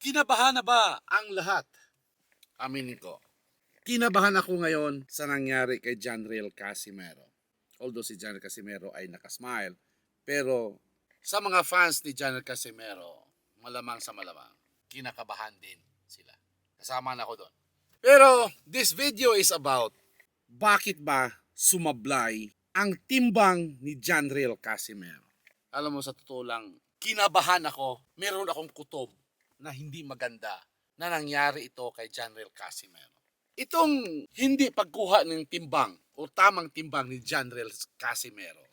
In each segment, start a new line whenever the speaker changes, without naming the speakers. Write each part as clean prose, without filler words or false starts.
Kinabahan na ba ang lahat? Aminin ko. Kinabahan ako ngayon sa nangyari kay Janriel Casimero. Although si Janriel Casimero ay nakasmile, pero sa mga fans ni Janriel Casimero, malamang sa malamang, kinakabahan din sila. Kasama na ako doon. Pero this video is about bakit ba sumablay ang timbang ni Janriel Casimero. Alam mo, sa totoo lang, kinabahan ako. Meron akong kutob na hindi maganda na nangyari ito kay Janriel Casimero. Itong hindi pagkuha ng timbang o tamang timbang ni Janriel Casimero,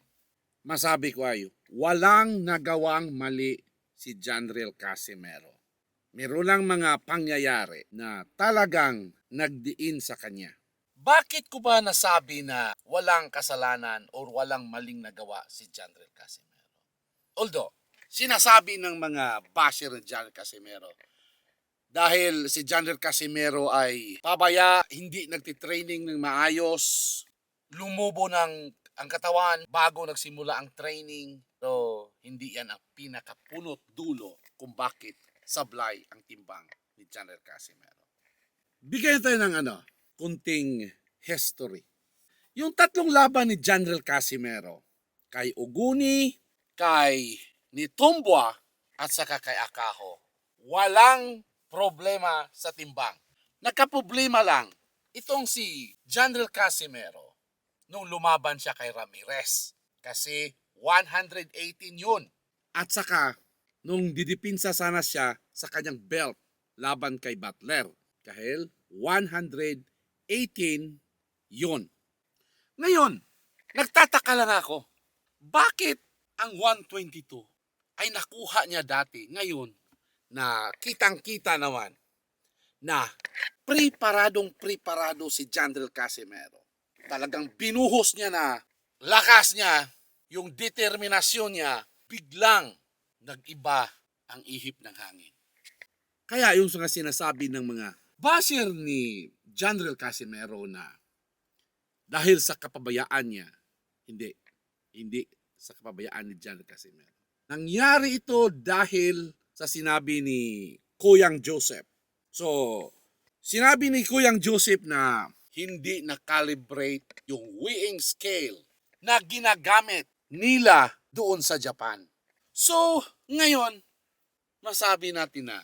masabi ko ay walang nagawang mali si Janriel Casimero. Meron lang mga pangyayari na talagang nagdiin sa kanya. Bakit ko ba nasabi na walang kasalanan o walang maling nagawa si Janriel Casimero? Although, sinasabi ng mga basher ni Janriel Casimero, dahil si Janriel Casimero ay pabaya, hindi nagtitraining ng maayos, lumubo ng ang katawan bago nagsimula ang training. So, hindi yan ang pinakapunot dulo kung bakit sablay ang timbang ni Janriel Casimero. Bigyan tayo ng kunting history. Yung tatlong laban ni Janriel Casimero, kay Uguni, kay Nitumbua, at saka kay Akaho, walang problema sa timbang. Nagkaproblema lang itong si Janriel Casimero nung lumaban siya kay Ramirez. Kasi 118 yun. At saka, nung didipinsa sana siya sa kanyang belt laban kay Butler. Dahil 118 yun. Ngayon, nagtataka lang ako. Bakit ang 122 ay nakuha niya dati ngayon na kitang-kita naman na preparado si Janriel Casimero. Talagang binuhos niya na lakas niya, yung determinasyon niya, biglang nag-iba ang ihip ng hangin. Kaya yung mga sinasabi ng mga basher ni Janriel Casimero na dahil sa kapabayaan niya, hindi sa kapabayaan ni Janriel Casimero. Nangyari ito dahil sa sinabi ni Kuyang Joseph. So, sinabi ni Kuyang Joseph na hindi na-calibrate yung weighing scale na ginagamit nila doon sa Japan. So, ngayon, masabi natin na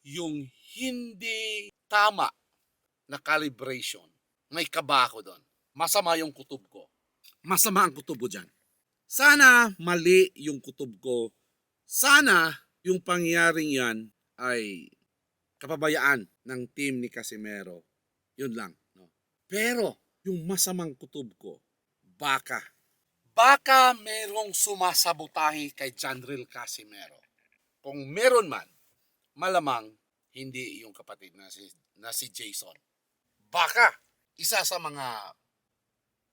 yung hindi tama na calibration, may kaba ako doon. Masama yung kutob ko. Masama ang kutob ko dyan. Sana mali yung kutob ko. Sana yung pangyayaring yan ay kapabayaan ng team ni Casimero. Yun lang. No? Pero yung masamang kutob ko, baka merong sumasabotahe kay Janriel Casimero. Kung meron man, malamang hindi yung kapatid na si Jason. Baka isa sa mga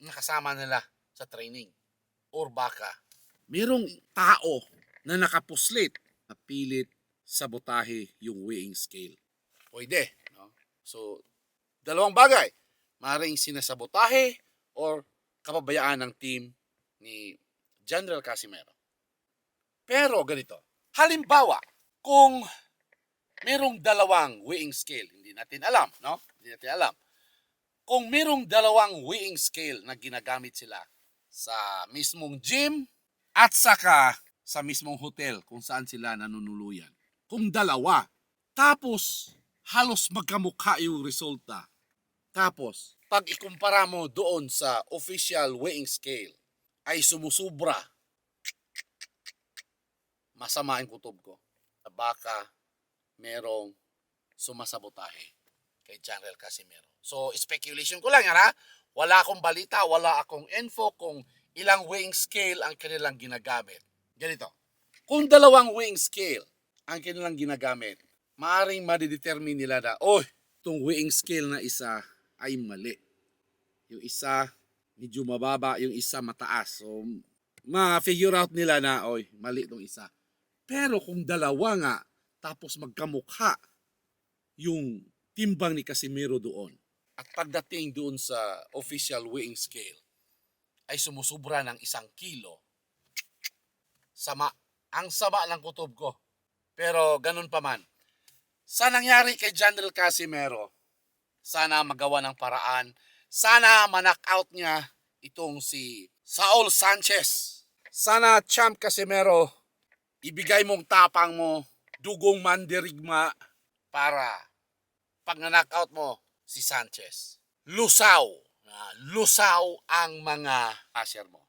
nakasama nila sa training. Or baka merong tao na nakapuslit na pilit sabotahe yung weighing scale. Pwede. No? So, dalawang bagay. Maaaring sinasabotahe or kapabayaan ng team ni Janriel Casimero. Pero ganito. Halimbawa, kung merong dalawang weighing scale, hindi natin alam, no? Hindi natin alam. Kung merong dalawang weighing scale na ginagamit sila sa mismong gym at saka sa mismong hotel kung saan sila nanunuluyan. Kung dalawa, tapos halos magkamukha yung resulta. Tapos, pag ikumpara mo doon sa official weighing scale, ay sumusubra. Masama ang kutob ko. Baka merong sumasabotahe kay Janriel Casimero. So, speculation ko lang yan ha. Wala akong balita, wala akong info kung ilang weighing scale ang kanilang ginagamit. Ganito. Kung dalawang weighing scale ang kanilang ginagamit, maaaring madidetermine nila na, itong weighing scale na isa ay mali. Yung isa, medyo mababa, yung isa mataas. So, ma-figure out nila na, mali itong isa. Pero kung dalawa nga, tapos magkamukha yung timbang ni Casimero doon, at pagdating doon sa official weighing scale, ay sumusubra ng 1 kilo. Sama. Ang sama ng kutob ko. Pero ganun pa man, Sa nangyari kay Jandel Casimero, sana magawa ng paraan. Sana ma-knock-out niya itong si Saul Sanchez. Sana Champ Casimero, ibigay mong tapang mo, dugong mandirigma para pag na-knockout mo si Sanchez. Lusaw ang mga cashier mo.